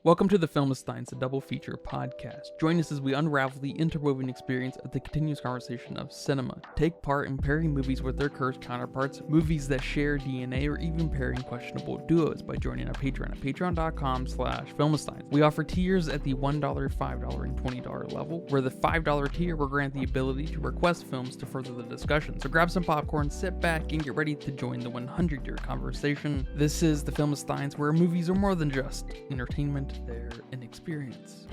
Welcome to the Filmistines, a double feature podcast. Join us as we unravel the interwoven experience of the continuous conversation of cinema. Take part in pairing movies with their cursed counterparts, movies that share DNA, or even pairing questionable duos by joining our Patreon at patreon.com/Filmistines. We offer tiers at the $1, $5, and $20 level, where the $5 tier will grant the ability to request films to further the discussion. So grab some popcorn, sit back, and get ready to join the 100-year conversation. This is the Filmistines, where movies are more than just entertainment. They're an experience.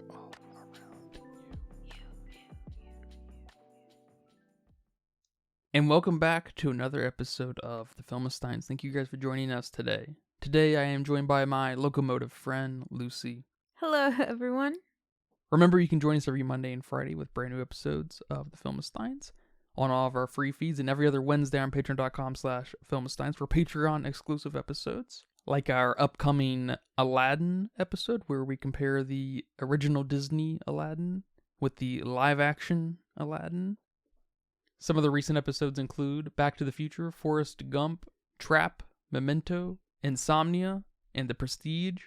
All around you. And welcome back to another episode of the Filmistines. Thank you guys for joining us today. Today I am joined by my locomotive friend, Lucy. Hello, everyone. Remember, you can join us every Monday and Friday with brand new episodes of the Filmistines on all of our free feeds, and every other Wednesday on patreon.com/Filmistines for Patreon exclusive episodes. Like our upcoming Aladdin episode, where we compare the original Disney Aladdin with the live-action Aladdin. Some of the recent episodes include Back to the Future, Forrest Gump, Trap, Memento, Insomnia, and The Prestige.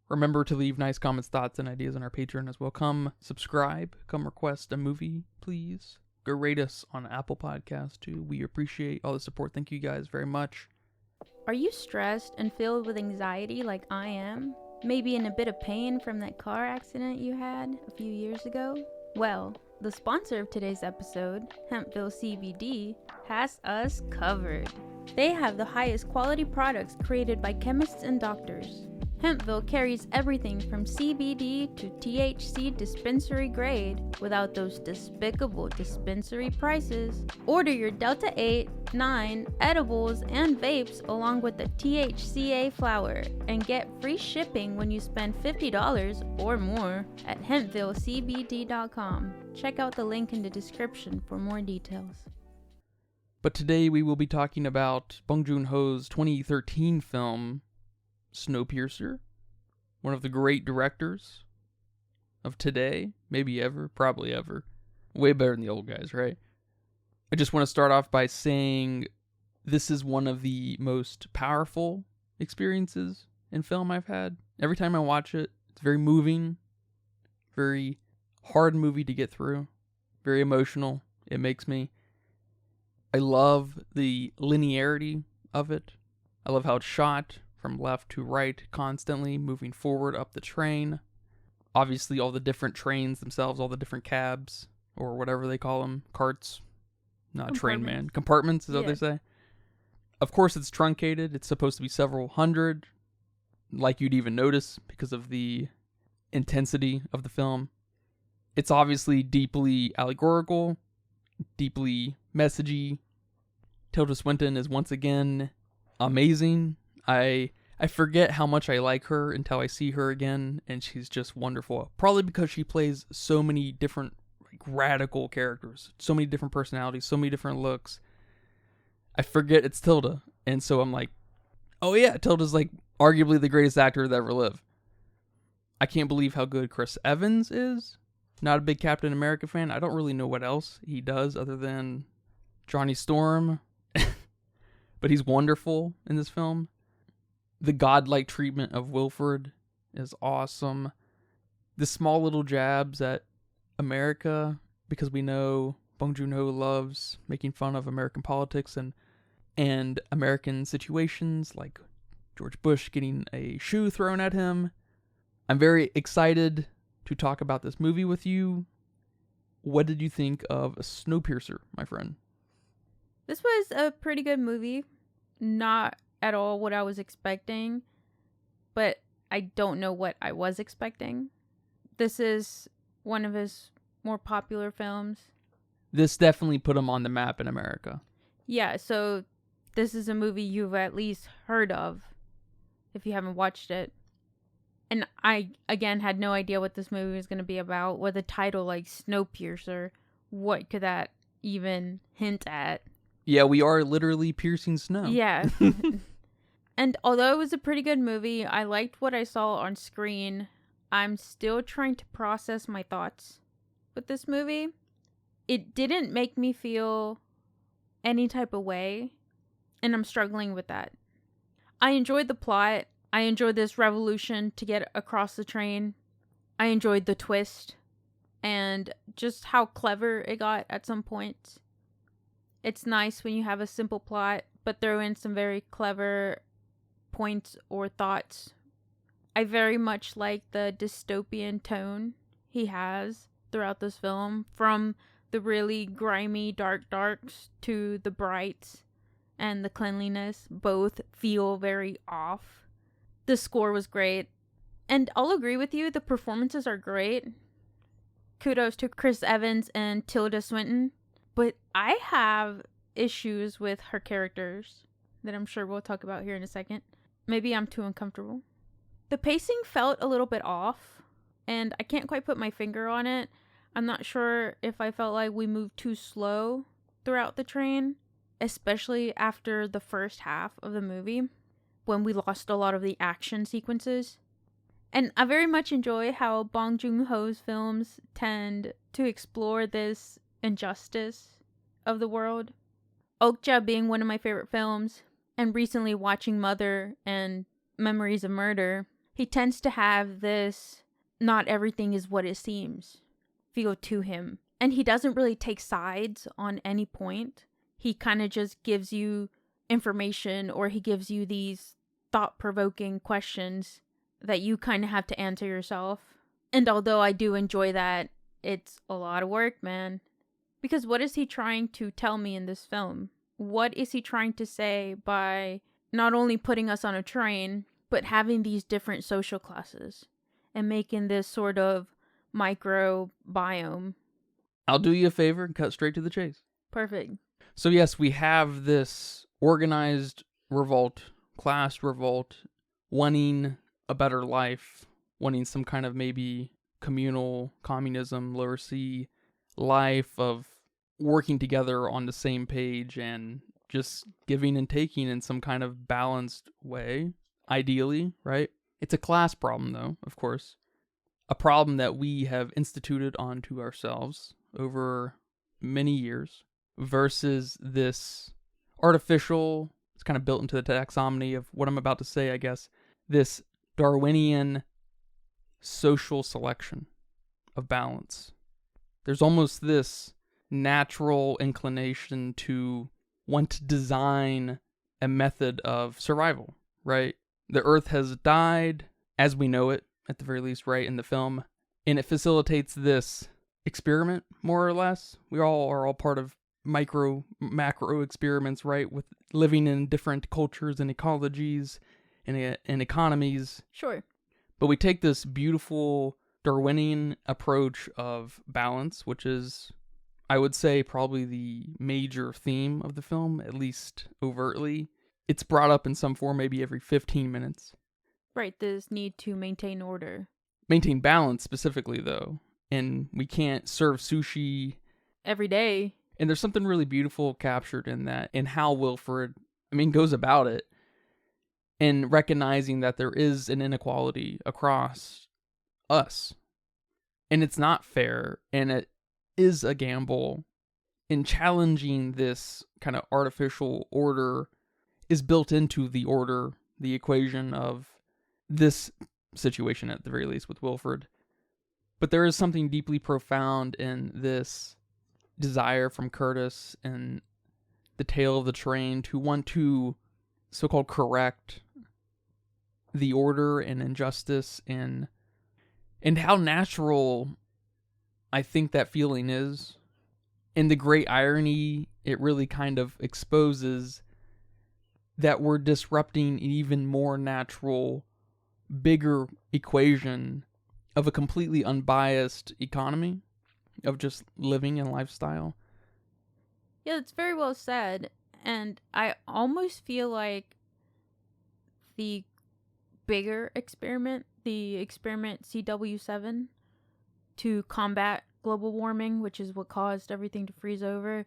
Remember to leave nice comments, thoughts, and ideas on our Patreon as well. Come subscribe, come request a movie, please. Go rate us on Apple Podcasts, too. We appreciate all the support. Thank you guys very much. Are you stressed and filled with anxiety like I am? Maybe in a bit of pain from that car accident you had a few years ago? Well, the sponsor of today's episode, Hempville CBD, has us covered. They have the highest quality products created by chemists and doctors. Hempville carries everything from CBD to THC dispensary grade without those despicable dispensary prices. Order your Delta 8, 9 edibles and vapes along with the THCA flower and get free shipping when you spend $50 or more at HempvilleCBD.com. Check out the link in the description for more details. But today we will be talking about Bong Joon-ho's 2013 film, Snowpiercer, one of the great directors of today, maybe ever, probably ever. Way better than the old guys, right? I just want to start off by saying this is one of the most powerful experiences in film I've had. Every time I watch it, it's very moving, very hard movie to get through, very emotional. It makes me. I love the linearity of it. I love how it's shot. From left to right, constantly moving forward up the train. Obviously, all the different trains themselves, all the different cabs, or whatever they call them, carts. Not train, man. Compartments is what they say. Of course, it's truncated. It's supposed to be several hundred, like you'd even notice because of the intensity of the film. It's obviously deeply allegorical, deeply messagey. Tilda Swinton is once again amazing. I forget how much I like her until I see her again, and she's just wonderful. Probably because she plays so many different radical characters, so many different personalities, so many different looks. I forget it's Tilda, and so I'm like, oh yeah, Tilda's like arguably the greatest actor to ever live. I can't believe how good Chris Evans is. Not a big Captain America fan. I don't really know what else he does other than Johnny Storm, but he's wonderful in this film. The godlike treatment of Wilford is awesome. The small little jabs at America, because we know Bong Joon-ho loves making fun of American politics and American situations, like George Bush getting a shoe thrown at him. I'm very excited to talk about this movie with you. What did you think of Snowpiercer, my friend? This was a pretty good movie. Not at all what I was expecting, but I don't know what I was expecting. This is one of his more popular films. This definitely put him on the map in America. Yeah, so this is a movie you've at least heard of if you haven't watched it. And I, again, had no idea what this movie was going to be about. With a title like Snowpiercer, what could that even hint at? Yeah, we are literally piercing snow. Yeah. And although it was a pretty good movie, I liked what I saw on screen. I'm still trying to process my thoughts with this movie. It didn't make me feel any type of way, and I'm struggling with that. I enjoyed the plot. I enjoyed this revolution to get across the train. I enjoyed the twist and just how clever it got at some points. It's nice when you have a simple plot, but throw in some very clever points or thoughts. I very much like the dystopian tone he has throughout this film, from the really grimy darks to the brights and the cleanliness. Both feel very off. The score was great. And I'll agree with you, the performances are great. Kudos to Chris Evans and Tilda Swinton. But I have issues with her characters that I'm sure we'll talk about here in a second. Maybe I'm too uncomfortable. The pacing felt a little bit off, and I can't quite put my finger on it. I'm not sure if I felt like we moved too slow throughout the train, especially after the first half of the movie, when we lost a lot of the action sequences. And I very much enjoy how Bong Joon-ho's films tend to explore this injustice of the world. Okja being one of my favorite films, and recently watching Mother and Memories of Murder, he tends to have this not everything is what it seems feel to him. And he doesn't really take sides on any point. He kind of just gives you information, or he gives you these thought-provoking questions that you kind of have to answer yourself. And although I do enjoy that, it's a lot of work, man. Because what is he trying to tell me in this film? What is he trying to say by not only putting us on a train, but having these different social classes and making this sort of microbiome? I'll do you a favor and cut straight to the chase. Perfect. So yes, we have this organized revolt, class revolt, wanting a better life, wanting some kind of maybe communal communism, lower C life of working together on the same page and just giving and taking in some kind of balanced way, ideally, right? It's a class problem, though, of course. A problem that we have instituted onto ourselves over many years versus this artificial, it's kind of built into the taxonomy of what I'm about to say, I guess, this Darwinian social selection of balance. There's almost this natural inclination to want to design a method of survival, right? The Earth has died as we know it, at the very least, right, in the film, and it facilitates this experiment, more or less. We all are all part of macro experiments, right, with living in different cultures and ecologies and economies. Sure. But we take this beautiful Darwinian approach of balance, which is, I would say, probably the major theme of the film, at least overtly. It's brought up in some form maybe every 15 minutes. Right, this need to maintain order. Maintain balance specifically, though. And we can't serve sushi every day. And there's something really beautiful captured in that, in how Wilford, goes about it, and recognizing that there is an inequality across us. And it's not fair, and it is a gamble. And challenging this kind of artificial order is built into the order, the equation of this situation, at the very least, with Wilford. But there is something deeply profound in this desire from Curtis and the tail of the train to want to so-called correct the order and injustice, and how natural I think that feeling is. And the great irony it really kind of exposes, that we're disrupting an even more natural, bigger equation of a completely unbiased economy of just living and lifestyle. Yeah, it's very well said. And I almost feel like the bigger experiment, the experiment CW7 to combat global warming, which is what caused everything to freeze over,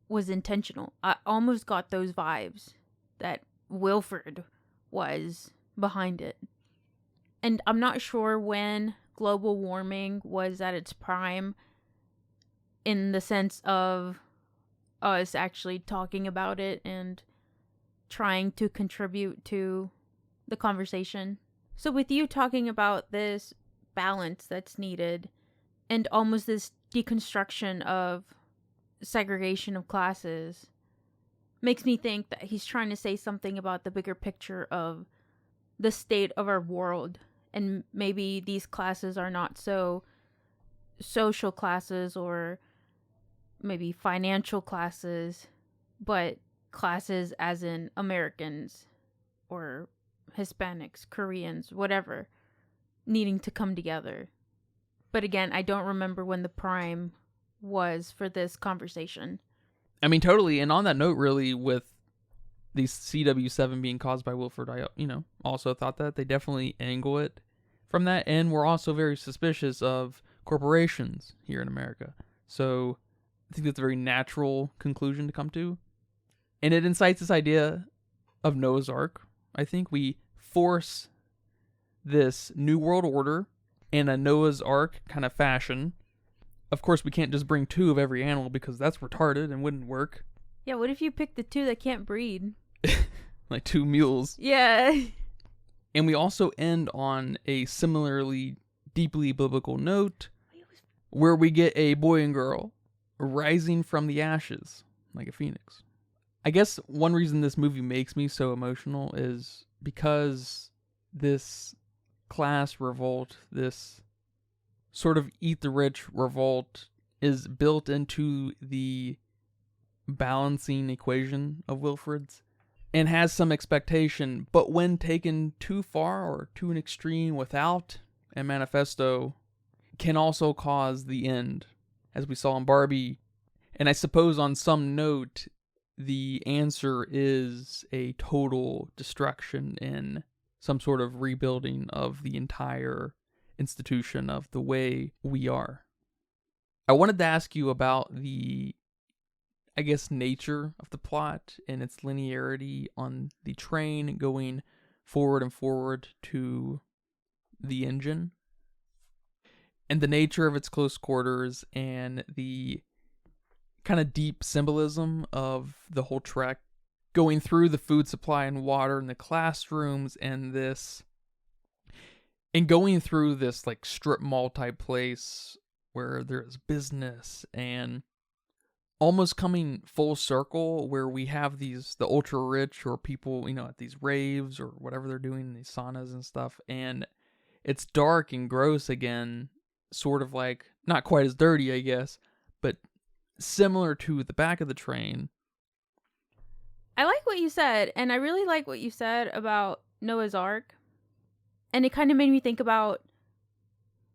was intentional. I almost got those vibes that Wilford was behind it. And I'm not sure when global warming was at its prime, in the sense of us actually talking about it and trying to contribute to the conversation. So with you talking about this balance that's needed and almost this deconstruction of segregation of classes makes me think that he's trying to say something about the bigger picture of the state of our world. And maybe these classes are not so social classes or maybe financial classes, but classes as in Americans or Hispanics, Koreans, whatever, needing to come together. But again, I don't remember when the prime was for this conversation. I mean, totally. And on that note, really, with the CW7 being caused by Wilford, I, also thought that they definitely angle it from that. And we're also very suspicious of corporations here in America. So I think that's a very natural conclusion to come to. And it incites this idea of Noah's Ark. I think we force this new world order in a Noah's Ark kind of fashion. Of course, we can't just bring 2 of every animal because that's retarded and wouldn't work. Yeah, what if you pick the 2 that can't breed? Like 2 mules. Yeah. And we also end on a similarly deeply biblical note where we get a boy and girl rising from the ashes like a phoenix. I guess one reason this movie makes me so emotional is because this class revolt, this sort of eat the rich revolt, is built into the balancing equation of Wilford's and has some expectation, but when taken too far or to an extreme without a manifesto, can also cause the end, as we saw in Barbie. And I suppose on some note, the answer is a total destruction in some sort of rebuilding of the entire institution of the way we are. I wanted to ask you about the, I guess, nature of the plot and its linearity on the train going forward and forward to the engine, and the nature of its close quarters and the kind of deep symbolism of the whole trek going through the food supply and water and the classrooms and going through this like strip mall type place where there's business, and almost coming full circle where we have the ultra rich or people, at these raves or whatever they're doing, these saunas and stuff, and it's dark and gross again, sort of like, not quite as dirty, I guess, but similar to the back of the train. I like what you said, and I really like what you said about Noah's Ark. And it kind of made me think about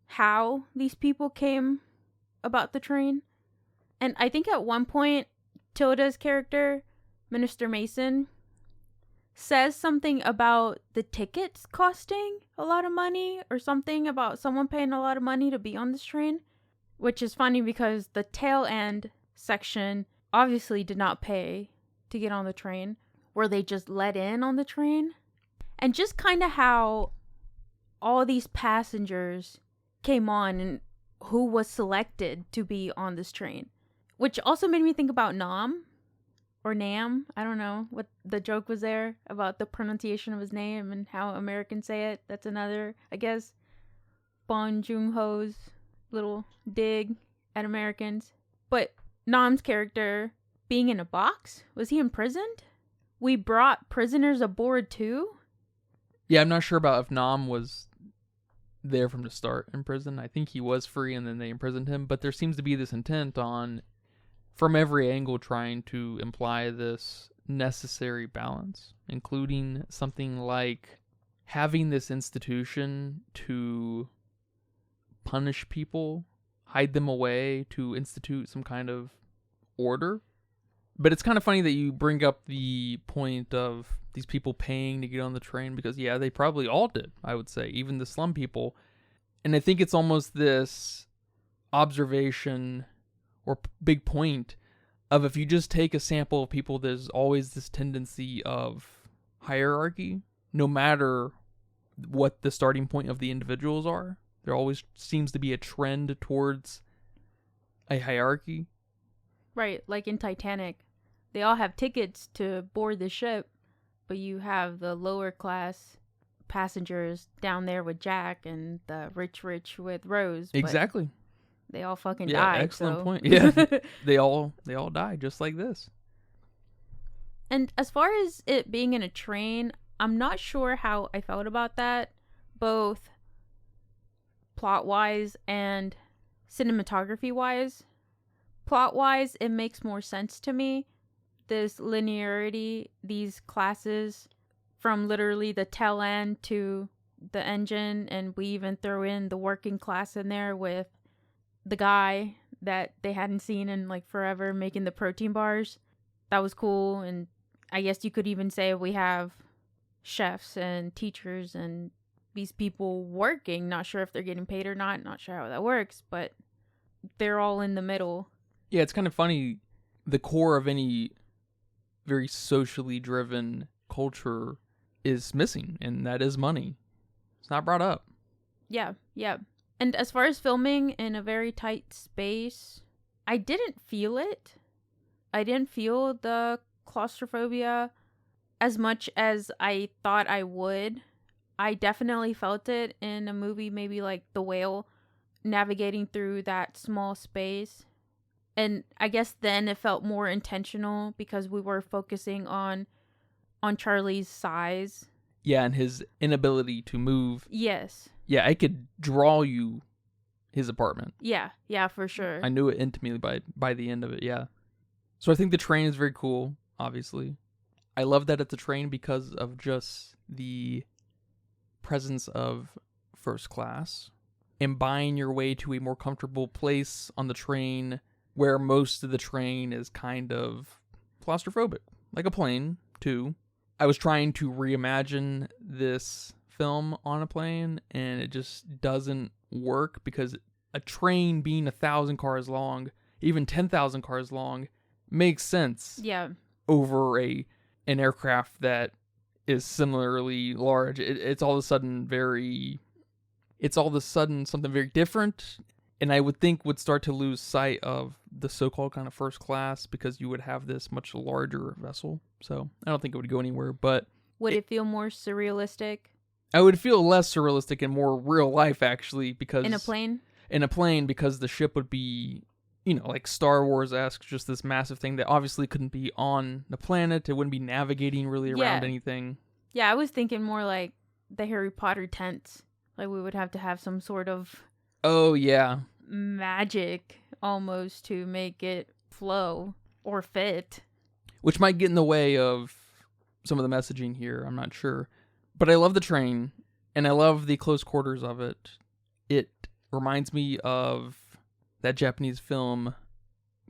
how these people came about the train. And I think at one point, Tilda's character, Minister Mason, says something about the tickets costing a lot of money, or something about someone paying a lot of money to be on this train. Which is funny because the tail end section obviously did not pay to get on the train. Were they just let in on the train? And just kind of how all these passengers came on and who was selected to be on this train. Which also made me think about Nam. Or Nam. I don't know what the joke was there about the pronunciation of his name and how Americans say it. That's another, I guess, Bong Joon-ho's little dig at Americans. But Nam's character being in a box? Was he imprisoned? We brought prisoners aboard too? Yeah, I'm not sure about if Nam was there from the start in prison. I think he was free and then they imprisoned him, but there seems to be this intent on, from every angle, trying to imply this necessary balance, including something like having this institution to punish people, hide them away, to institute some kind of order. But it's kind of funny that you bring up the point of these people paying to get on the train, because yeah, they probably all did, I would say, even the slum people. And I think it's almost this observation or big point of, if you just take a sample of people, there's always this tendency of hierarchy, no matter what the starting point of the individuals are. There always seems to be a trend towards a hierarchy. Right, like in Titanic. They all have tickets to board the ship, but you have the lower class passengers down there with Jack and the rich with Rose. But Exactly. they all fucking Yeah, died. excellent So. point. Yeah, they all died just like this. And as far as it being in a train, I'm not sure how I felt about that, both plot-wise and cinematography-wise. Plot-wise, it makes more sense to me. This linearity, these classes from literally the tail end to the engine, and we even throw in the working class in there with the guy that they hadn't seen in like forever making the protein bars. That was cool. And I guess you could even say we have chefs and teachers and these people working, not sure if they're getting paid or not sure how that works, but they're all in the middle. Yeah, it's kind of funny. The core of any very socially driven culture is missing, and that is money. It's not brought up. Yeah. And as far as filming in a very tight space, I didn't feel it. I didn't feel the claustrophobia as much as I thought I would. I definitely felt it in a movie maybe like The Whale, navigating through that small space. And I guess then it felt more intentional because we were focusing on Charlie's size. Yeah, and his inability to move. Yes. Yeah, I could draw you his apartment. Yeah, for sure. I knew it intimately by the end of it, yeah. So I think the train is very cool, obviously. I love that it's a train because of just the presence of first class and buying your way to a more comfortable place on the train where most of the train is kind of claustrophobic, like a plane, too. I was trying to reimagine this film on a plane, and it just doesn't work because a train being 1,000 cars long, even 10,000 cars long, makes sense. Yeah. Over an aircraft that is similarly large. It's all of a sudden something very different, and I would think would start to lose sight of the so-called kind of first class because you would have this much larger vessel. So I don't think it would go anywhere, but would it feel more surrealistic? I would feel less surrealistic and more real life, actually, because in a plane because the ship would be, like Star Wars-esque, just this massive thing that obviously couldn't be on the planet. It wouldn't be navigating really around anything. Yeah, I was thinking more like the Harry Potter tents. Like we would have to have some sort of magic almost to make it flow or fit. Which might get in the way of some of the messaging here, I'm not sure. But I love the train, and I love the close quarters of it. It reminds me of that Japanese film,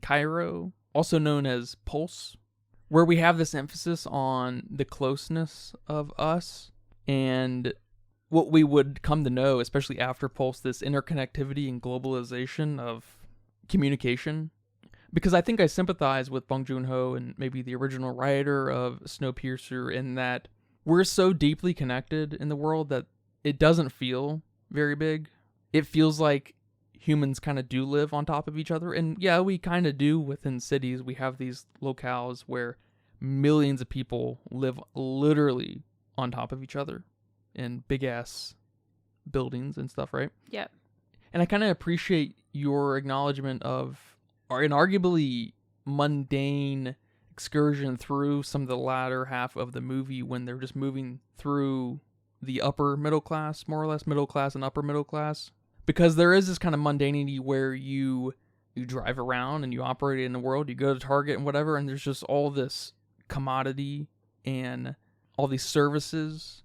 Cairo, also known as Pulse, where we have this emphasis on the closeness of us and what we would come to know, especially after Pulse, this interconnectivity and globalization of communication. Because I think I sympathize with Bong Joon-ho and maybe the original writer of Snowpiercer in that we're so deeply connected in the world that it doesn't feel very big. It feels like humans kind of do live on top of each other. And yeah, we kind of do within cities. We have these locales where millions of people live literally on top of each other in big-ass buildings and stuff, right? Yeah. And I kind of appreciate your acknowledgement of an arguably mundane excursion through some of the latter half of the movie when they're just moving through the upper middle class, more or less middle class and upper middle class. Because there is this kind of mundanity where you drive around and you operate in the world, you go to Target and whatever, and there's just all this commodity and all these services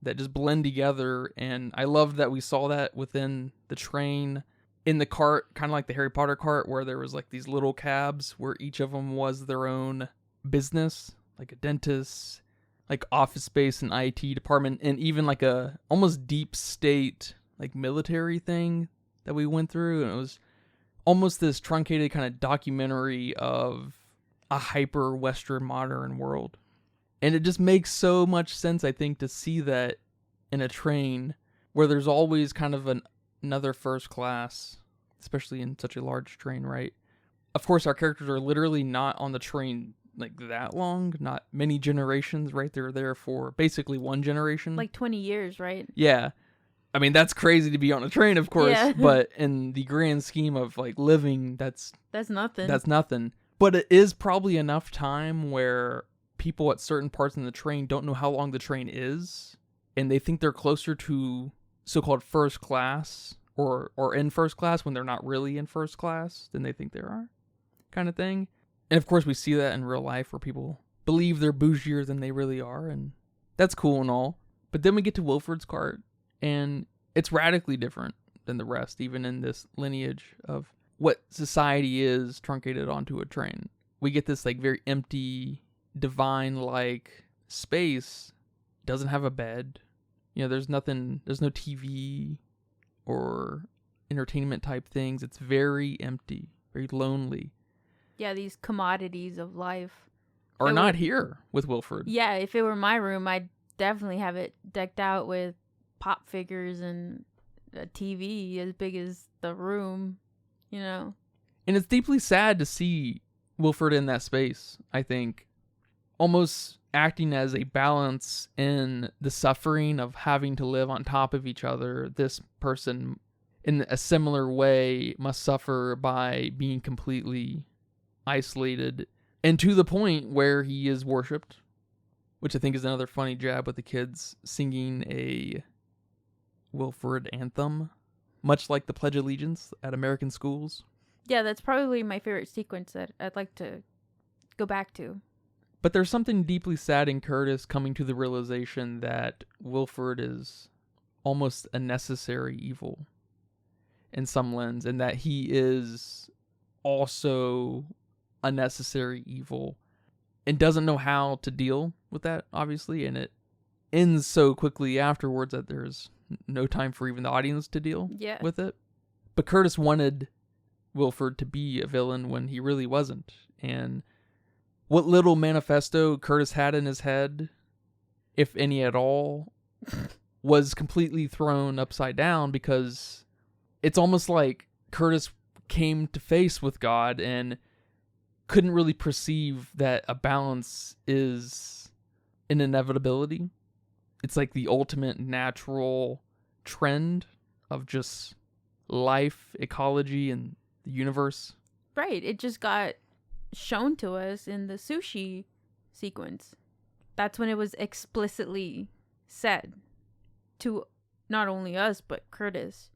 that just blend together. And I love that we saw that within the train. In the cart, kind of like the Harry Potter cart, where there was like these little cabs where each of them was their own business, like a dentist, like office space and IT department, and even like a almost deep state, like military thing that we went through. And it was almost this truncated kind of documentary of a hyper Western modern world. And it just makes so much sense, I think, to see that in a train where there's always kind of another first class, especially in such a large train, right? Of course, our characters are literally not on the train like that long, not many generations, right? They're there for basically one generation. Like 20 years, right? Yeah. I mean, that's crazy to be on a train, of course, Yeah. but in the grand scheme of like living, that's nothing. That's nothing. But it is probably enough time where people at certain parts in the train don't know how long the train is, and they think they're closer to so-called first class or in first class when they're not really in first class than they think they are, kind of thing. And of course, we see that in real life where people believe they're bougier than they really are, and that's cool and all. But then we get to Wilford's cart, and it's radically different than the rest, even in this lineage of what society is truncated onto a train. We get this like very empty, divine-like space. Doesn't have a bed. You know, there's no TV or entertainment type things. It's very empty, very lonely. Yeah, these commodities of life Are not here with Wilford. Yeah, if it were my room, I'd definitely have it decked out with pop figures and a TV as big as the room, you know. And it's deeply sad to see Wilford in that space, I think. Almost acting as a balance in the suffering of having to live on top of each other. This person, in a similar way, must suffer by being completely isolated, and to the point where he is worshipped, which I think is another funny jab with the kids singing a Wilford anthem, much like the Pledge of Allegiance at American schools. Yeah, that's probably my favorite sequence that I'd like to go back to. But there's something deeply sad in Curtis coming to the realization that Wilford is almost a necessary evil in some lens, and that he is also a necessary evil and doesn't know how to deal with that, obviously, and it ends so quickly afterwards that there's no time for even the audience to deal with it. But Curtis wanted Wilford to be a villain when he really wasn't, and what little manifesto Curtis had in his head, if any at all, was completely thrown upside down, because it's almost like Curtis came to face with God and couldn't really perceive that a balance is an inevitability. It's like the ultimate natural trend of just life, ecology, and the universe. Right. It just got shown to us in the sushi sequence. That's when it was explicitly said to not only us, but Curtis.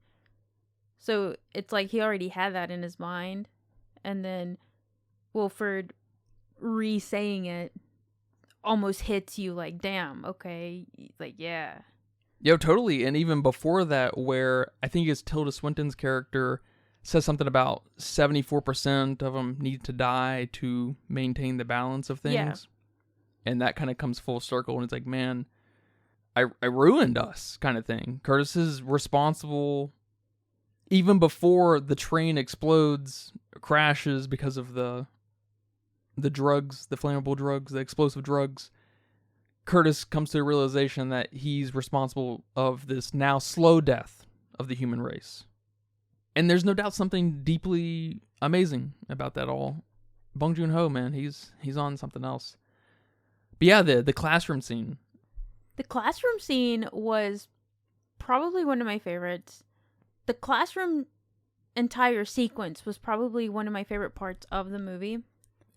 So it's like he already had that in his mind, and then Wilford re-saying it almost hits you like, damn, okay, like, yeah. Yo, totally. And even before that, where I think it's Tilda Swinton's character says something about 74% of them need to die to maintain the balance of things. Yeah. And that kind of comes full circle, and it's like, man, I ruined us, kind of thing. Curtis is responsible even before the train explodes, crashes because of the drugs, the flammable drugs, the explosive drugs. Curtis comes to a realization that he's responsible of this now slow death of the human race. And there's no doubt something deeply amazing about that all. Bong Joon-ho, man, he's on something else. But yeah, the classroom scene. The classroom scene was probably one of my favorites. The classroom entire sequence was probably one of my favorite parts of the movie.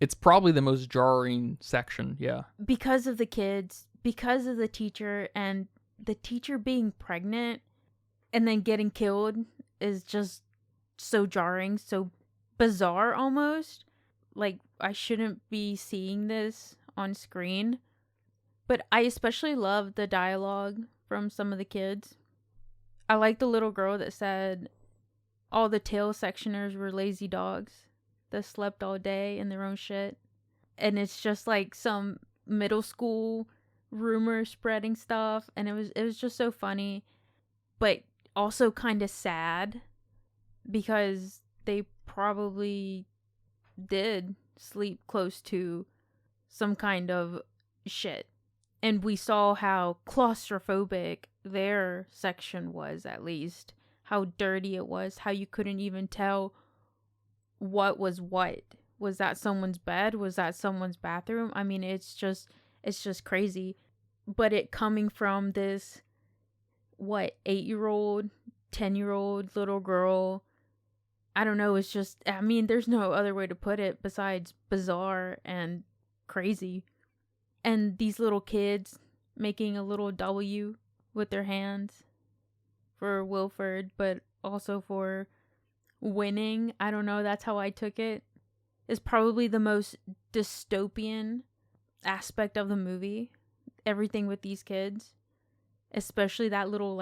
It's probably the most jarring section, yeah. Because of the kids, because of the teacher, and the teacher being pregnant and then getting killed is just so jarring, so bizarre almost. Like, I shouldn't be seeing this on screen. But I especially love the dialogue from some of the kids. I like the little girl that said all the tail sectioners were lazy dogs that slept all day in their own shit. And it's just like some middle school rumor spreading stuff, and it was just so funny, but also kind of sad, because they probably did sleep close to some kind of shit. And we saw how claustrophobic their section was, at least. How dirty it was, how you couldn't even tell what was what Was that someone's bed? Was that someone's bathroom? I mean, it's just crazy. But it coming from this, 8-year-old, 10-year-old little girl. I don't know. It's just, I mean, there's no other way to put it besides bizarre and crazy. And these little kids making a little W with their hands for Wilford, but also for winning. I don't know. That's how I took it. Is probably the most dystopian aspect of the movie. Everything with these kids. Especially that little,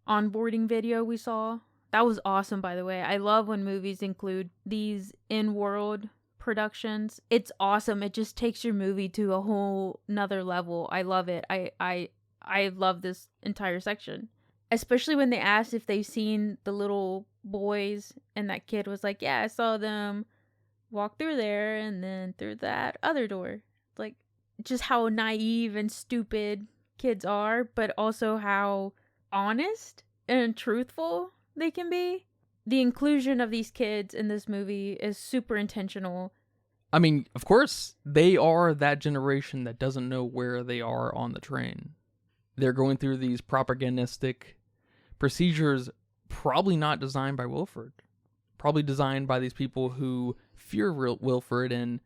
onboarding video we saw. That was awesome, by the way. I love when movies include these in-world productions. It's awesome. It just takes your movie to a whole nother level. I love it. I love this entire section. Especially when they asked if they've seen the little boys, and that kid was like, yeah, I saw them walk through there and then through that other door. Like, just how naive and stupid kids are, but also how honest and truthful they can be. The inclusion of these kids in this movie is super intentional. I mean, of course, they are that generation that doesn't know where they are on the train. They're going through these propagandistic procedures, probably not designed by Wilford. Probably designed by these people who fear Wilford and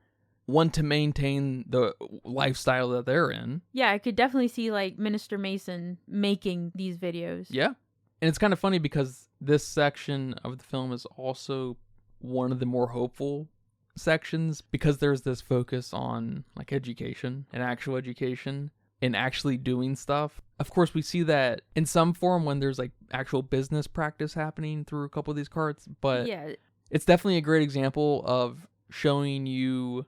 want to maintain the lifestyle that they're in. Yeah, I could definitely see, Minister Mason making these videos. Yeah. And it's kind of funny because this section of the film is also one of the more hopeful sections, because there's this focus on education and actual education and actually doing stuff. Of course, we see that in some form when there's actual business practice happening through a couple of these carts, but yeah, it's definitely a great example of showing you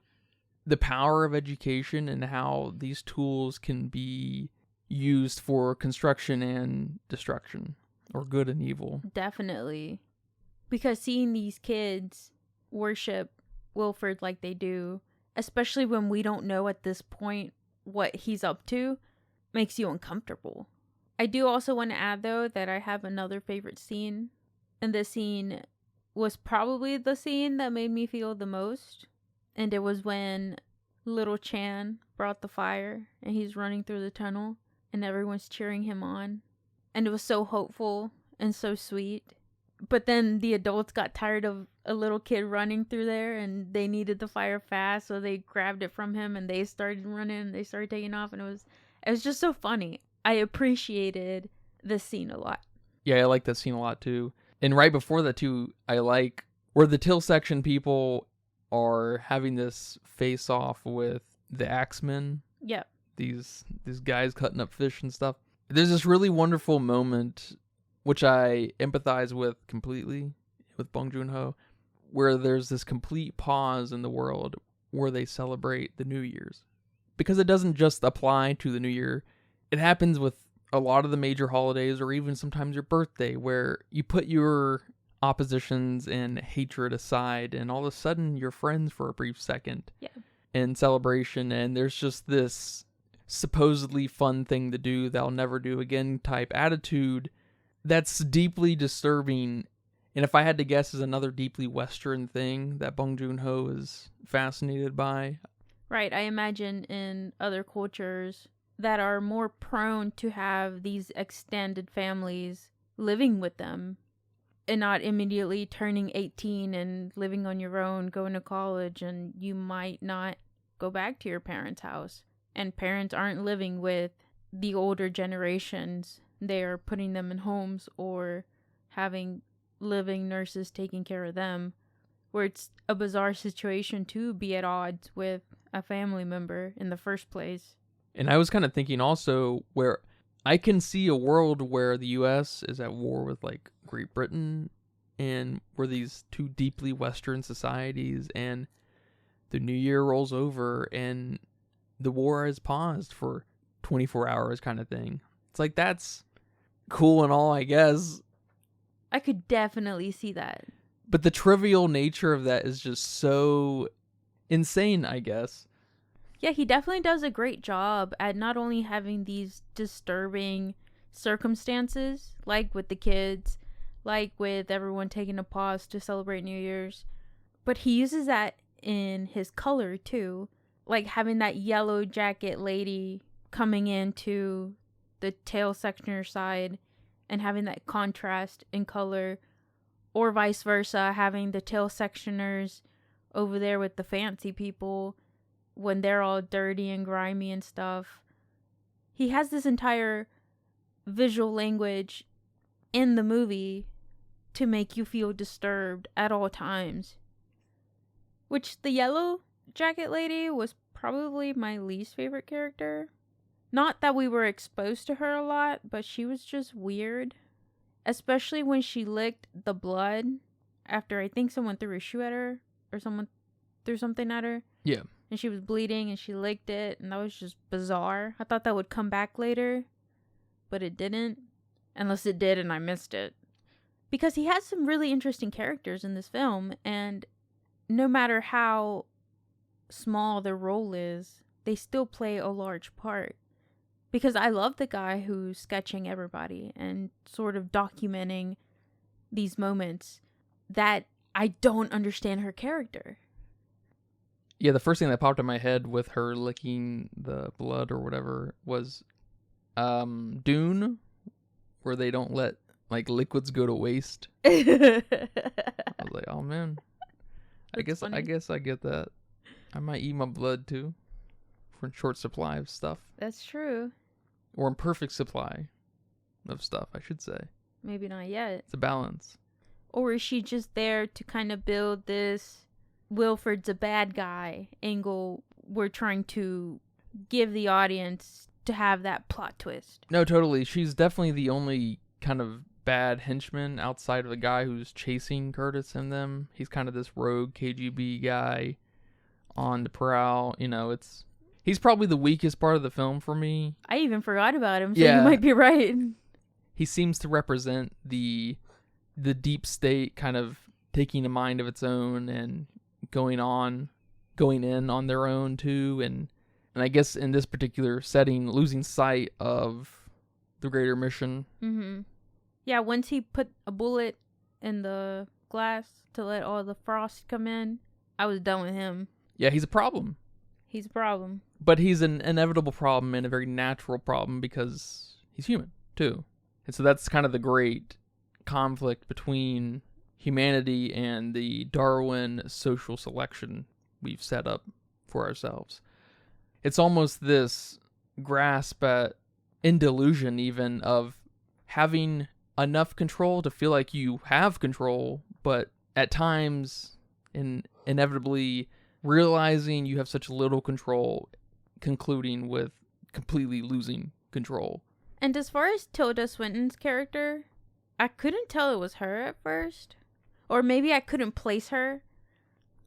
the power of education and how these tools can be used for construction and destruction, or good and evil. Definitely. Because seeing these kids worship Wilford like they do, especially when we don't know at this point what he's up to, makes you uncomfortable. I do also want to add, though, that I have another favorite scene. And this scene was probably the scene that made me feel the most. And it was when little Chan brought the fire and he's running through the tunnel and everyone's cheering him on. And it was so hopeful and so sweet. But then the adults got tired of a little kid running through there and they needed the fire fast, so they grabbed it from him and they started running and they started taking off, and it was just so funny. I appreciated this scene a lot. Yeah, I like that scene a lot too. And right before that too, I like where the Till section people are having this face off with the Axemen. Yep. These guys cutting up fish and stuff. There's this really wonderful moment which I empathize with completely with Bong Joon-ho, where there's this complete pause in the world where they celebrate the New Year's. Because it doesn't just apply to the New Year. It happens with a lot of the major holidays, or even sometimes your birthday, where you put your oppositions and hatred aside and all of a sudden you're friends for a brief second. Yeah. In celebration, and there's just this supposedly fun thing to do that I'll never do again type attitude that's deeply disturbing. And if I had to guess, is another deeply Western thing that Bong Joon-ho is fascinated by. Right. I imagine in other cultures that are more prone to have these extended families living with them and not immediately turning 18 and living on your own, going to college, and you might not go back to your parents' house. And parents aren't living with the older generations. They are putting them in homes or having living nurses taking care of them, where it's a bizarre situation to be at odds with a family member in the first place. And I was kind of thinking also where I can see a world where the U.S. is at war with Great Britain, and we're these two deeply Western societies, and the New Year rolls over and the war is paused for 24 hours kind of thing. It's that's cool and all, I guess. I could definitely see that. But the trivial nature of that is just so insane, I guess. Yeah, he definitely does a great job at not only having these disturbing circumstances, like with the kids, like with everyone taking a pause to celebrate New Year's, but he uses that in his color too. Like having that yellow jacket lady coming into the tail sectioner side and having that contrast in color, or vice versa, having the tail sectioners over there with the fancy people when they're all dirty and grimy and stuff. He has this entire visual language in the movie to make you feel disturbed at all times. Which the yellow jacket lady was probably my least favorite character. Not that we were exposed to her a lot, but she was just weird. Especially when she licked the blood after I think someone threw a shoe at her or someone threw something at her. Yeah. And she was bleeding and she licked it, and that was just bizarre. I thought that would come back later, but it didn't. Unless it did and I missed it. Because he has some really interesting characters in this film, and no matter how small their role is, they still play a large part. Because I love the guy who's sketching everybody and sort of documenting these moments that I don't understand her character. Yeah, the first thing that popped in my head with her licking the blood or whatever was Dune, where they don't let like liquids go to waste. I was like, oh man, I guess I get that. I might eat my blood too, for a short supply of stuff. That's true. Or in perfect supply of stuff, I should say. Maybe not yet. It's a balance. Or is she just there to kind of build this Wilford's a bad guy angle we're trying to give the audience to have that plot twist? No, totally. She's definitely the only kind of bad henchman outside of the guy who's chasing Curtis and them. He's kind of this rogue KGB guy on the prowl. You know, he's probably the weakest part of the film for me. I even forgot about him, so Yeah. you might be right. He seems to represent the deep state kind of taking a mind of its own and going in on their own too, and I guess in this particular setting, losing sight of the greater mission. Mm-hmm. Yeah, once he put a bullet in the glass to let all the frost come in, I was done with him. Yeah, he's a problem. He's a problem. But he's an inevitable problem and a very natural problem because he's human too. And so that's kind of the great conflict between humanity and the Darwin social selection we've set up for ourselves. It's almost this grasp at, in delusion even, of having enough control to feel like you have control, but at times inevitably realizing you have such little control, concluding with completely losing control. And as far as Tilda Swinton's character, I couldn't tell it was her at first. Or maybe I couldn't place her.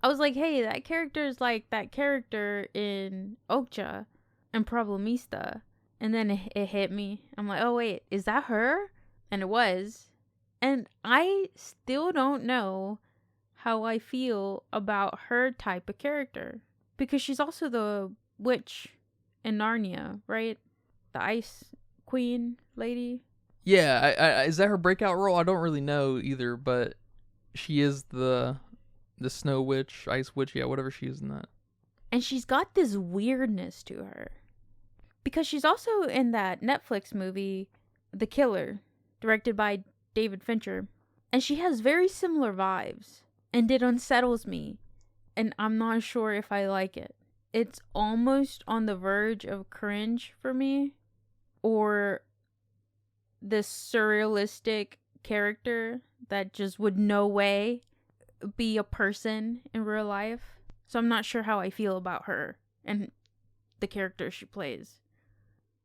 I was like, hey, that character is like that character in Okja and Problemista. And then it hit me. I'm like, oh wait, is that her? And it was. And I still don't know how I feel about her type of character. Because she's also the witch in Narnia, right? The ice queen lady. Yeah, I is that her breakout role? I don't really know either, but she is the snow witch, ice witch, yeah, whatever she is in that. And she's got this weirdness to her. Because she's also in that Netflix movie, The Killer, directed by David Fincher. And she has very similar vibes. And it unsettles me. And I'm not sure if I like it. It's almost on the verge of cringe for me. Or this surrealistic character that just would no way be a person in real life. So I'm not sure how I feel about her and the character she plays.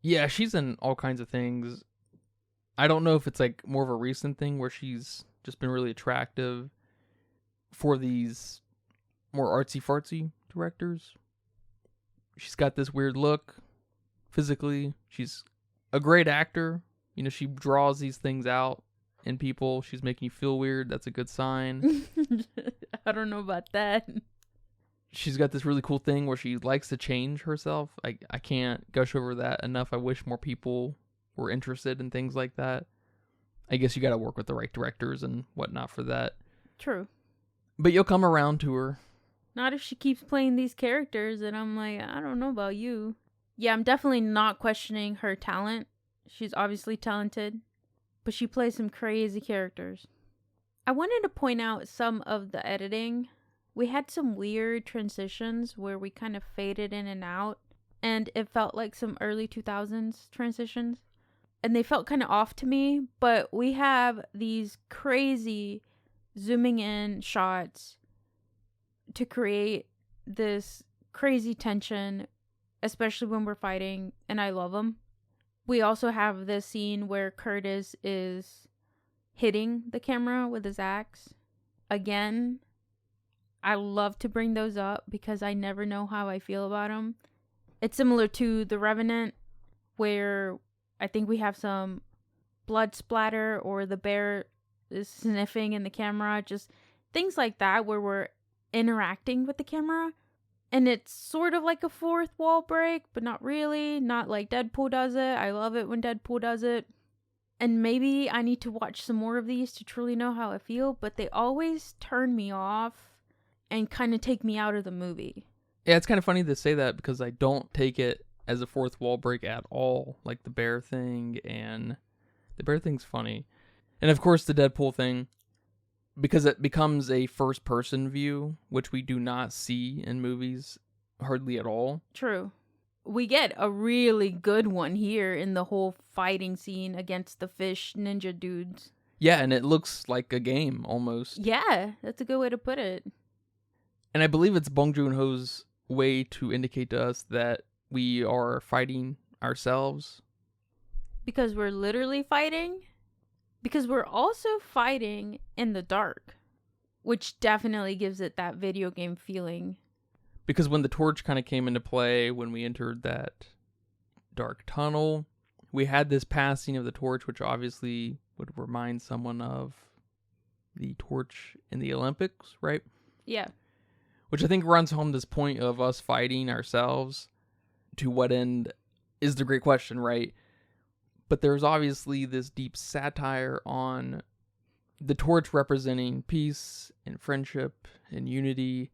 Yeah, she's in all kinds of things. I don't know if it's like more of a recent thing where she's just been really attractive for these more artsy-fartsy directors. She's got this weird look physically. She's a great actor. You know, she draws these things out in people. She's making you feel weird. That's a good sign. I don't know about that. She's got this really cool thing where she likes to change herself. I can't gush over that enough. I wish more people were interested in things like that. I guess you got to work with the right directors and whatnot for that. True. But you'll come around to her Not if she keeps playing these characters, and I'm like, I don't know about you. Yeah, I'm definitely not questioning her talent. She's obviously talented, but she plays some crazy characters. I wanted to point out some of the editing. We had some weird transitions where we kind of faded in and out, and it felt like some early 2000s transitions. And they felt kind of off to me, but we have these crazy zooming in shots to create this crazy tension, especially when we're fighting, and I love them. We also have this scene where Curtis is hitting the camera with his axe. Again, I love to bring those up because I never know how I feel about them. It's similar to The Revenant, where I think we have some blood splatter, or the bear is sniffing in the camera, just things like that where we're interacting with the camera. And it's sort of like a fourth wall break, but not really. Not like Deadpool does it. I love it when Deadpool does it. And maybe I need to watch some more of these to truly know how I feel, but they always turn me off and kind of take me out of the movie. Yeah, it's kind of funny to say that because I don't take it as a fourth wall break at all. Like the bear thing, and the bear thing's funny. And of course the Deadpool thing, because it becomes a first person view, which we do not see in movies hardly at all. True. We get a really good one here in the whole fighting scene against the fish ninja dudes. Yeah, and it looks like a game almost. Yeah, that's a good way to put it. And I believe it's Bong Joon-ho's way to indicate to us that we are fighting ourselves. Because we're literally fighting? Because we're also fighting in the dark, which definitely gives it that video game feeling. Because when the torch kind of came into play, when we entered that dark tunnel, we had this passing of the torch, which obviously would remind someone of the torch in the Olympics, right? Yeah. Which I think runs home this point of us fighting ourselves. To what end is the great question, right? But there's obviously this deep satire on the torch representing peace and friendship and unity,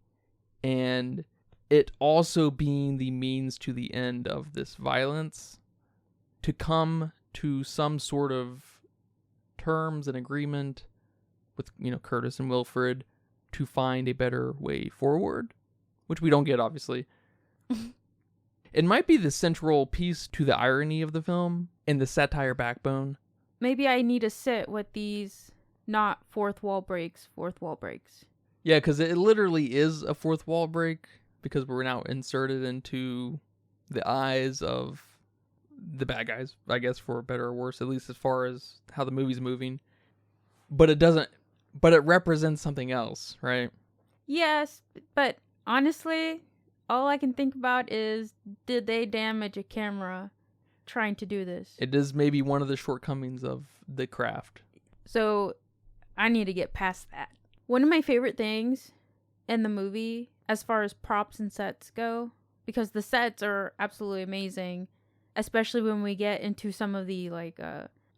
and it also being the means to the end of this violence, to come to some sort of terms and agreement with, Curtis and Wilford to find a better way forward, which we don't get, obviously. It might be the central piece to the irony of the film and the satire backbone. Maybe I need to sit with these not fourth wall breaks. Yeah, because it literally is a fourth wall break, because we're now inserted into the eyes of the bad guys, I guess, for better or worse, at least as far as how the movie's moving. But it represents something else, right? Yes, but honestly, all I can think about is, did they damage a camera trying to do this? It is maybe one of the shortcomings of the craft. So I need to get past that. One of my favorite things in the movie, as far as props and sets go, because the sets are absolutely amazing, especially when we get into some of the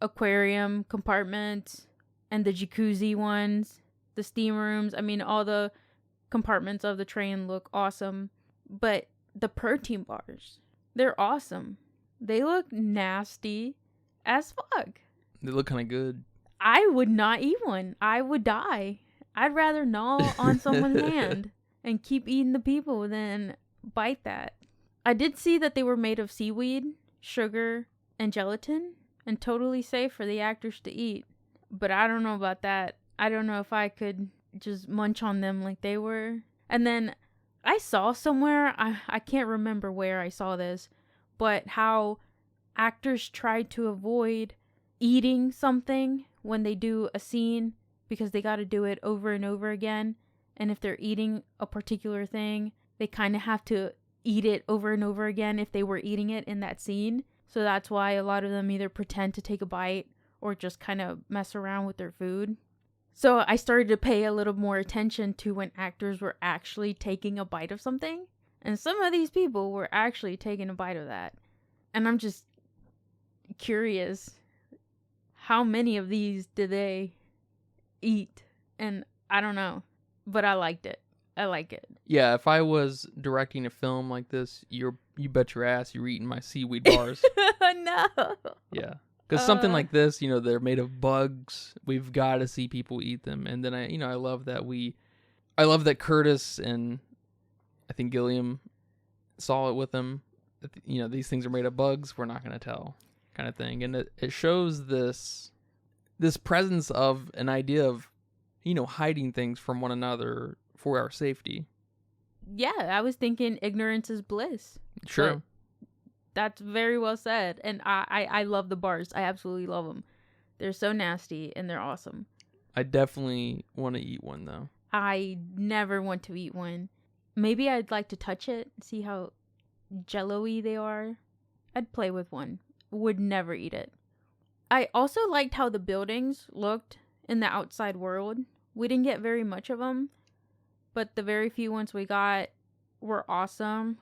aquarium compartments and the jacuzzi ones, the steam rooms. I mean, all the compartments of the train look awesome. But the protein bars, they're awesome. They look nasty as fuck. They look kind of good. I would not eat one. I would die. I'd rather gnaw on someone's hand and keep eating the people than bite that. I did see that they were made of seaweed, sugar, and gelatin, and totally safe for the actors to eat. But I don't know about that. I don't know if I could just munch on them like they were. And then I saw somewhere, I can't remember where I saw this, but how actors try to avoid eating something when they do a scene because they got to do it over and over again. And if they're eating a particular thing, they kind of have to eat it over and over again if they were eating it in that scene. So that's why a lot of them either pretend to take a bite or just kind of mess around with their food. So I started to pay a little more attention to when actors were actually taking a bite of something. And some of these people were actually taking a bite of that. And I'm just curious, how many of these did they eat? And I don't know, but I liked it. I like it. Yeah, if I was directing a film like this, you bet your ass you're eating my seaweed bars. No. Yeah. Because something like this, they're made of bugs. We've got to see people eat them. And then I love that Curtis and I think Gilliam saw it with him. These things are made of bugs. We're not going to tell, kind of thing. And it shows this presence of an idea of, hiding things from one another for our safety. Yeah, I was thinking ignorance is bliss. Sure. But that's very well said. And I love the bars. I absolutely love them. They're so nasty and they're awesome. I definitely want to eat one, though. I never want to eat one. Maybe I'd like to touch it, see how jello-y they are. I'd play with one. Would never eat it. I also liked how the buildings looked in the outside world. We didn't get very much of them, but the very few ones we got were awesome.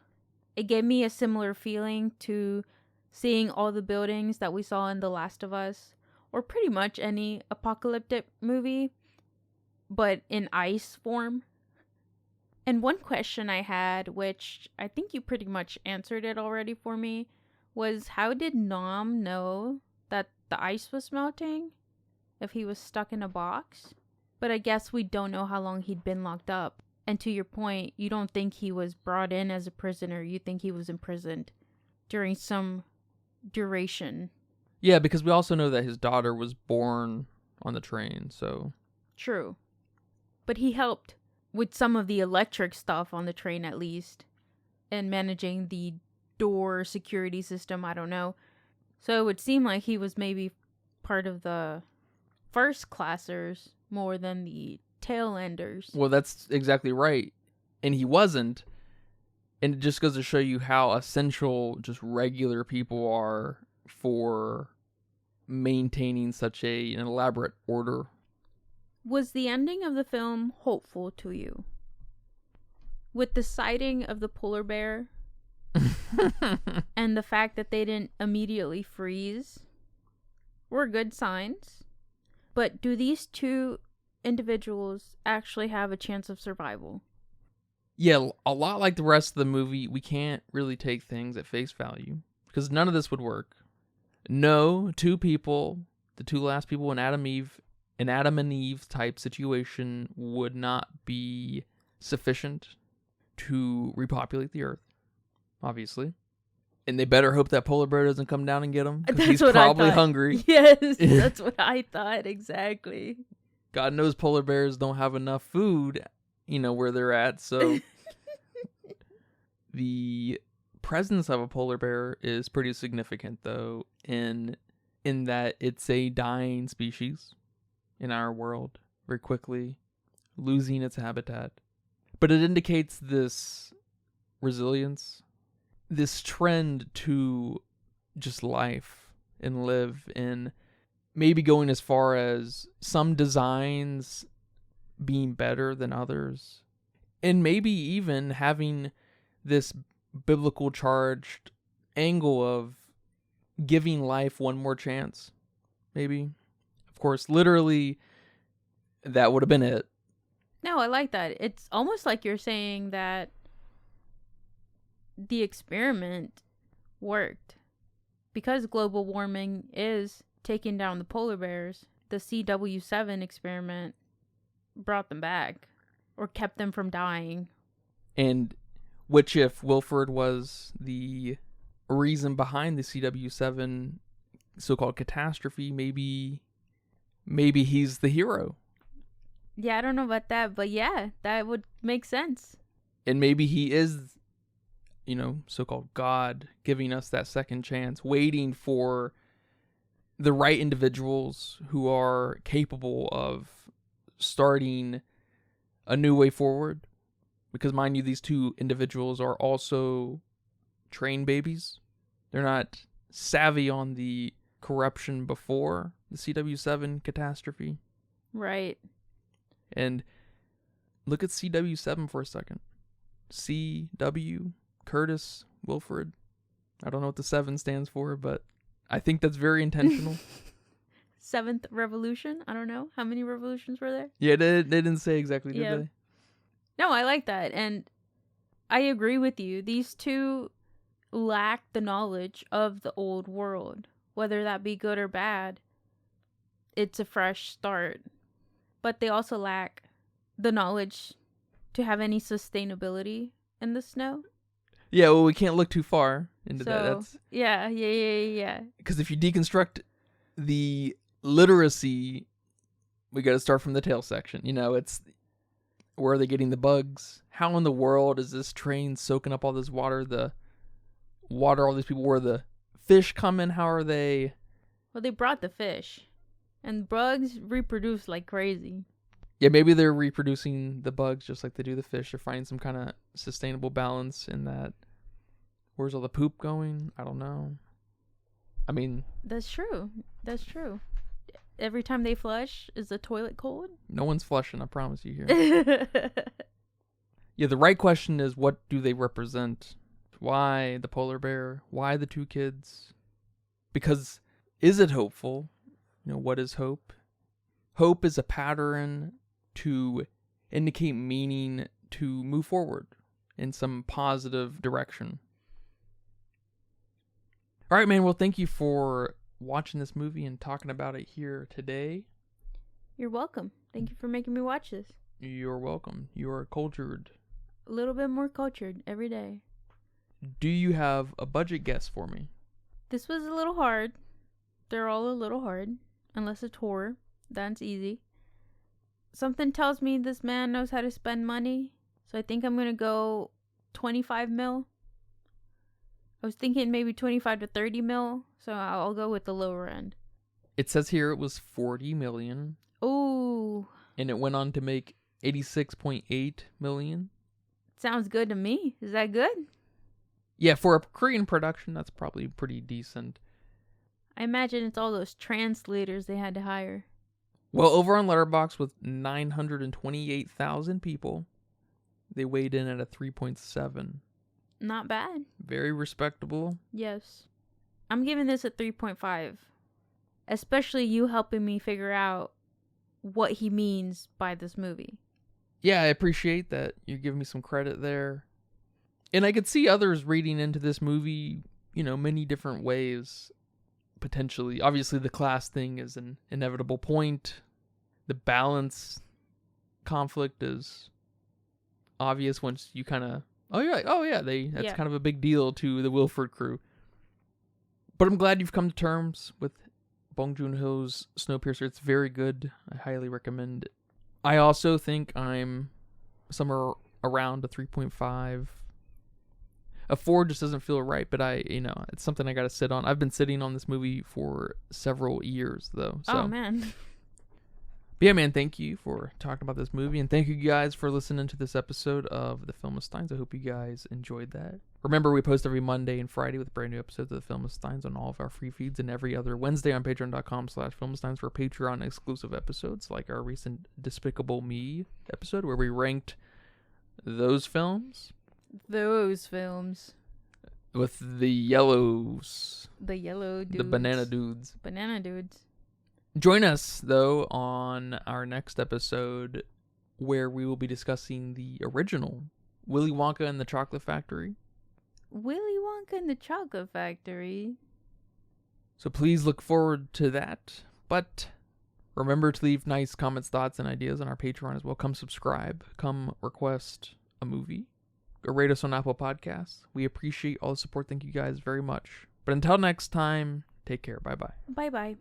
It gave me a similar feeling to seeing all the buildings that we saw in The Last of Us, or pretty much any apocalyptic movie, but in ice form. And one question I had, which I think you pretty much answered it already for me, was how did Nom know that the ice was melting if he was stuck in a box? But I guess we don't know how long he'd been locked up. And to your point, you don't think he was brought in as a prisoner. You think he was imprisoned during some duration. Yeah, because we also know that his daughter was born on the train, so... True. But he helped with some of the electric stuff on the train, at least. And managing the door security system, I don't know. So it would seem like he was maybe part of the first classers more than the tail enders. Well, that's exactly right. And he wasn't. And it just goes to show you how essential just regular people are for maintaining such an elaborate order. Was the ending of the film hopeful to you? With the sighting of the polar bear and the fact that they didn't immediately freeze were good signs. But do these two individuals actually have a chance of survival? Yeah, a lot like the rest of the movie, we can't really take things at face value because none of this would work. No, two people, the two last people in Adam and Eve type situation would not be sufficient to repopulate the earth, obviously. And they better hope that polar bear doesn't come down and get him because he's probably hungry. Yes, that's what I thought, exactly. God knows polar bears don't have enough food, where they're at, so the presence of a polar bear is pretty significant, though, in that it's a dying species in our world, very quickly losing its habitat. But it indicates this resilience, this trend to just life and live, and maybe going as far as some designs being better than others, and maybe even having this biblical charged angle of giving life one more chance. Maybe, of course, literally that would have been it. No, I like that. It's almost like you're saying that the experiment worked. Because global warming is taking down the polar bears, the CW7 experiment brought them back or kept them from dying. And which, if Wilford was the reason behind the CW7 so-called catastrophe, maybe he's the hero. Yeah, I don't know about that, but yeah, that would make sense. And maybe he is, so-called God giving us that second chance, waiting for the right individuals who are capable of starting a new way forward. Because, mind you, these two individuals are also trained babies. They're not savvy on the corruption before the CW7 catastrophe. Right. And look at CW7 for a second. CW, Curtis, Wilford. I don't know what the 7 stands for, but I think that's very intentional. Seventh revolution? I don't know. How many revolutions were there? Yeah, they didn't say exactly, did they? No, I like that. And I agree with you. These two lack the knowledge of the old world. Whether that be good or bad, it's a fresh start. But they also lack the knowledge to have any sustainability in the snow. Yeah, well, we can't look too far into that. That's Yeah. because if you deconstruct the literacy, we got to start from the tail section. It's where are they getting the bugs? How in the world is this train soaking up all this water? The water, all these people, where the fish come in? How are they? Well, they brought the fish, and bugs reproduce like crazy. Yeah, maybe they're reproducing the bugs just like they do the fish. They're finding some kind of sustainable balance in that. Where's all the poop going? I don't know. I mean... That's true. Every time they flush, is the toilet cold? No one's flushing, I promise you here. Yeah, the right question is, what do they represent? Why the polar bear? Why the two kids? Because, is it hopeful? What is hope? Hope is a pattern to indicate meaning to move forward in some positive direction. All right, man. Well, thank you for watching this movie and talking about it here today. You're welcome. Thank you for making me watch this. You're welcome. You are cultured. A little bit more cultured every day. Do you have a budget guess for me? This was a little hard. They're all a little hard. Unless it's horror. That's easy. Something tells me this man knows how to spend money. So I think I'm going to go 25 mil. I was thinking maybe 25 to 30 mil. So I'll go with the lower end. It says here it was 40 million. Ooh. And it went on to make 86.8 million. Sounds good to me. Is that good? Yeah, for a Korean production, that's probably pretty decent. I imagine it's all those translators they had to hire. Well, over on Letterboxd with 928,000 people, they weighed in at a 3.7. Not bad. Very respectable. Yes. I'm giving this a 3.5. Especially you helping me figure out what he means by this movie. Yeah, I appreciate that. You're giving me some credit there. And I could see others reading into this movie, many different ways. Potentially. Obviously, the class thing is an inevitable point. The balance conflict is obvious once you kind of... That's kind of a big deal to the Wilford crew. But I'm glad you've come to terms with Bong Joon-ho's Snowpiercer. It's very good. I highly recommend it. I also think I'm somewhere around a 3.5. A 4 just doesn't feel right, but it's something I got to sit on. I've been sitting on this movie for several years, though. So. Oh, man. But yeah, man, thank you for talking about this movie, and thank you guys for listening to this episode of The Film of Steins. I hope you guys enjoyed that. Remember, we post every Monday and Friday with brand new episodes of The Film of Steins on all of our free feeds, and every other Wednesday on patreon.com/filmofsteins for Patreon exclusive episodes, like our recent Despicable Me episode, where we ranked those films. With the yellows. The yellow dudes. The banana dudes. Banana dudes. Join us, though, on our next episode, where we will be discussing the original Willy Wonka and the Chocolate Factory. Willy Wonka and the Chocolate Factory. So please look forward to that. But remember to leave nice comments, thoughts, and ideas on our Patreon as well. Come subscribe. Come request a movie. Go rate us on Apple Podcasts. We appreciate all the support. Thank you guys very much. But until next time, take care. Bye-bye. Bye-bye.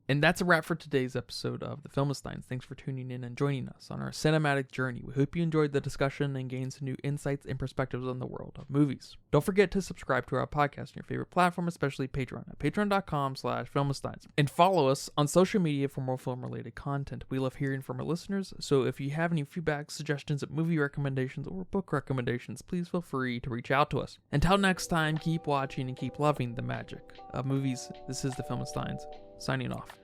And that's a wrap for today's episode of The Film of Steins. Thanks for tuning in and joining us on our cinematic journey. We hope you enjoyed the discussion and gained some new insights and perspectives on the world of movies. Don't forget to subscribe to our podcast on your favorite platform, especially Patreon, at patreon.com/filmofsteins. And follow us on social media for more film-related content. We love hearing from our listeners, so if you have any feedback, suggestions, movie recommendations, or book recommendations, please feel free to reach out to us. Until next time, keep watching and keep loving the magic of movies. This is The Film of Steins, signing off.